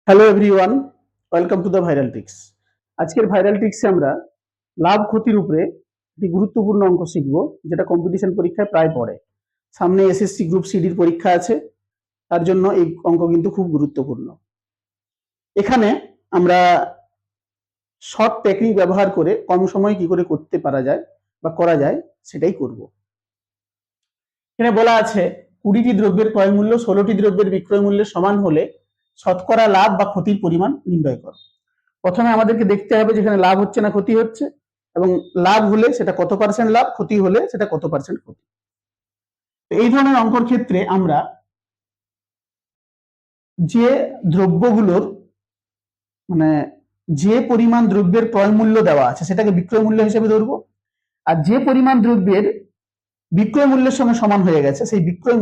Hello everyone, welcome to the viral tricks. আজকের viral ট্রিক্সে আমরা লাভ ক্ষতির উপরে একটি গুরুত্বপূর্ণ অঙ্ক শিখব, যেটা কম্পিটিশন পরীক্ষায় প্রায় পড়ে। সামনে এসএসসি গ্রুপ সিডির পরীক্ষা আছে, তার জন্য এই অঙ্ক কিন্তু খুব গুরুত্বপূর্ণ। এখানে আমরা শর্ট টেকনিক ব্যবহার করে কম সময়ে কি করে করতে পারা যায় বা করা যায় সেটাই করব। এখানে বলা আছে 20টি দ্রব্যের ক্রয় মূল্য 16টি দ্রব্যের বিক্রয় মূল্যের সমান হলে শতকরা লাভ বা ক্ষতির পরিমাণ নির্ণয় করো। প্রথমে আমাদেরকে দেখতে হবে যেখানে লাভ হচ্ছে না ক্ষতি হচ্ছে, এবং লাভ হলে সেটা কত পার্সেন্ট লাভ, ক্ষতি হলে সেটা কত পার্সেন্ট ক্ষতি। এই ধরনের অঙ্কর ক্ষেত্রে আমরা যে দ্রব্যগুলোর মানে যে পরিমাণ দ্রব্যের ক্রয় মূল্য দেওয়া আছে সেটাকে বিক্রয় মূল্য হিসেবে ধরবো, আর যে পরিমাণ দ্রব্যের বিক্রয় মূল্যের সঙ্গে সমান হয়ে গেছে সেই বিক্রয়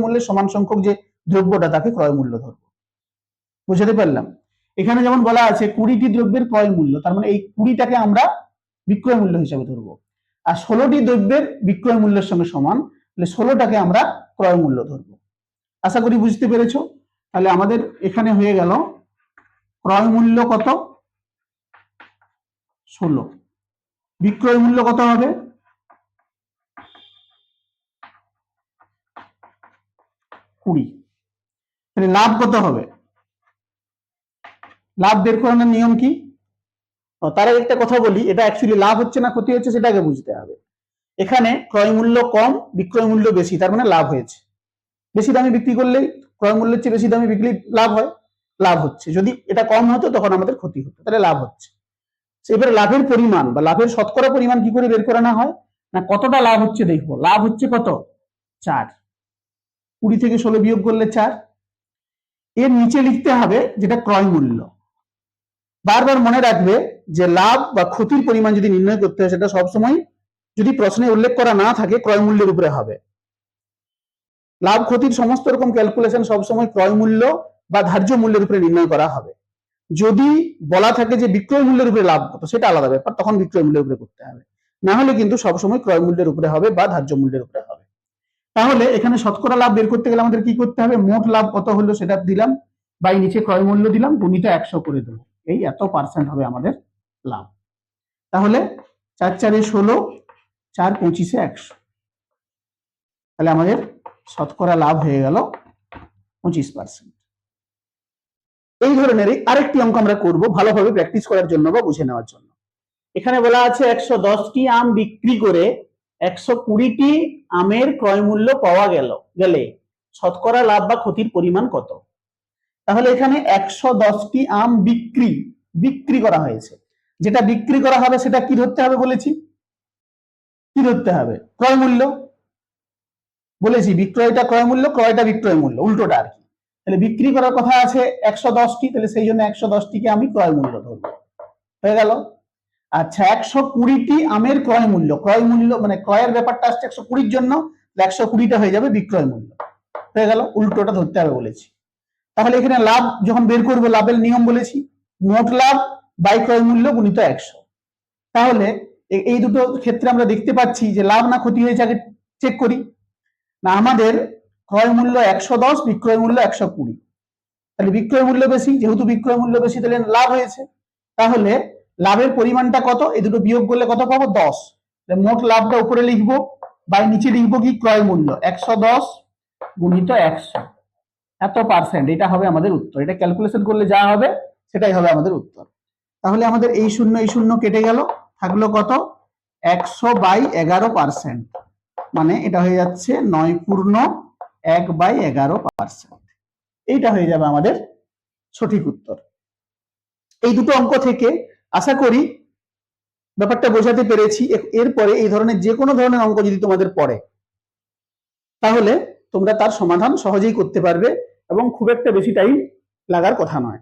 মূল্যের সমান সংখ্যক যে দ্রব্যটা তাকে ক্রয় মূল্য ধরবো। বুঝতে পারলাম? এখানে যেমন বলা আছে 20টি দ্রব্যের ক্রয় মূল্য, তার মানে এই 20টাকে আমরা বিক্রয় মূল্য হিসেবে ধরবো, আর 16টি দ্রব্যের বিক্রয় মূল্যের সঙ্গে সমান, তাহলে 16টাকে আমরা ক্রয় মূল্য ধরবো। আশা করি বুঝতে পেরেছো। তাহলে আমাদের এখানে হয়ে গেল ক্রয় মূল্য কত, 16, বিক্রয় মূল্য কত হবে, 20। তাহলে লাভ কত হবে? লাভ বের করানোর নিয়ম কি? তার আগে একটা কথা বলি, এটা অ্যাকচুয়ালি লাভ হচ্ছে না ক্ষতি হচ্ছে সেটাকে বুঝতে হবে। এখানে ক্রয় মূল্য কম, বিক্রয় মূল্য বেশি, তার মানে লাভ হয়েছে। বেশি দামে বিক্রি করলেই ক্রয় মূল্যের চেয়ে বেশি দামে বিক্রি লাভ হয়, লাভ হচ্ছে। যদি এটা কম হতো তখন আমাদের ক্ষতি হতো, তাহলে লাভ হচ্ছে। এবারে লাভের পরিমাণ বা লাভের শতকরা পরিমাণ কি করে বের করানো হয় না, কতটা লাভ হচ্ছে দেখবো। লাভ হচ্ছে কত? 4। 20 থেকে 16 বিয়োগ করলে 4। এর নিচে লিখতে হবে যেটা ক্রয় মূল্য। বারবার মনে রাখবে যে লাভ বা ক্ষতির পরিমাণ যদি নির্ণয় করতে হয় সেটা সবসময়, যদি প্রশ্নে উল্লেখ করা না থাকে, ক্রয় মূল্যের উপরে হবে। লাভ ক্ষতির সমস্ত রকম ক্যালকুলেশন সবসময় ক্রয় মূল্য বা ধার্য মূল্যের উপরে নির্ণয় করা হবে। যদি বলা থাকে যে বিক্রয় মূল্যের উপরে লাভ কত, সেটা আলাদা ব্যাপার, তখন বিক্রয় মূল্যের উপরে করতে হবে। না হলে কিন্তু সবসময় ক্রয় মূল্যের উপরে হবে বা ধার্য মূল্যের উপরে হবে। তাহলে এখানে শতকরা লাভ বের করতে গেলে আমাদের কি করতে হবে? মোট লাভ কত হলো সেটা দিলাম, বাই নিচে ক্রয় মূল্য দিলাম, গুণিত 100 করে দেবো। এই এত পার্সেন্ট হবে আমাদের লাভ। তাহলে 4 4 16, 4 25 100, তাহলে আমাদের শতকরা লাভ হয়ে গেল 25%। এই ধরনেরই আরেকটি অঙ্ক আমরা করব ভালোভাবে প্র্যাকটিস করার জন্য বা বুঝে নেওয়ার জন্য। এখানে বলা আছে 110টি আম বিক্রি করে 120টি আমের ক্রয় মূল্য পাওয়া গেলে শতকরা লাভ বা ক্ষতির পরিমাণ কত। তাহলে এখানে 110টি আম বিক্রি করা হয়েছে, যেটা বিক্রি করা হবে সেটা কি ধরতে হবে বলেছি? কি ধরতে হবে? ক্রয় মূল্য। বলেছি বিক্রয়টা ক্রয় মূল্য, ক্রয়টা বিক্রয় মূল্য, উল্টোটা আর কি। তাহলে বিক্রি করার কথা আছে 110টি, তাহলে সেই জন্য 110টিকে আমি ক্রয় মূল্য ধরবো। হয়ে গেল। আচ্ছা, 120টি আমের ক্রয় মূল্য মানে ক্রয়ের ব্যাপারটা আসছে 120-র জন্য, 120টা হয়ে যাবে বিক্রয় মূল্য। হয়ে গেল, উল্টোটা ধরতে হবে বলেছি। তাহলে এখানে লাভ যখন বের করবো, লাভের নিয়ম বলেছি, মোট লাভ বাই ক্রয় মূল্য গুণিত 100। তাহলে এই দুটো ক্ষেত্রে আমরা দেখতে পাচ্ছি যে লাভ না ক্ষতি হয়েছে, আগে চেক করি। না, আমাদের ক্রয় মূল্য 110, বিক্রয় মূল্য 120, তাহলে বিক্রয় মূল্য বেশি, যেহেতু বিক্রয় মূল্য বেশি তাহলে লাভ হয়েছে। তাহলে লাভের পরিমাণটা কত? এই দুটো বিয়োগ করলে কত পাবো? 10। মোট লাভটা উপরে লিখবো, বাই নিচে লিখবো কি? ক্রয় মূল্য 110 গুণিত 100, এত পার্সেন্ট। এটা হবে আমাদের উত্তর। এটা ক্যালকুলেশন করলে যা হবে সেটাই হবে আমাদের উত্তর। তাহলে আমাদের এই শূন্য কেটে গেল, থাকলো কত? 100/11%, মানে এটা হয়ে যাচ্ছে 9/1/11%। এইটা হয়ে যাবে আমাদের সঠিক উত্তর। এই দুটো অঙ্ক থেকে আশা করি ব্যাপারটা বোঝাতে পেরেছি। এরপরে এই ধরনের যে কোনো ধরনের অঙ্ক যদি তোমাদের পড়ে, তাহলে তোমরা তার সমাধান সহজেই করতে পারবে এবং খুব একটা বেশি টাইম লাগার কথা নয়।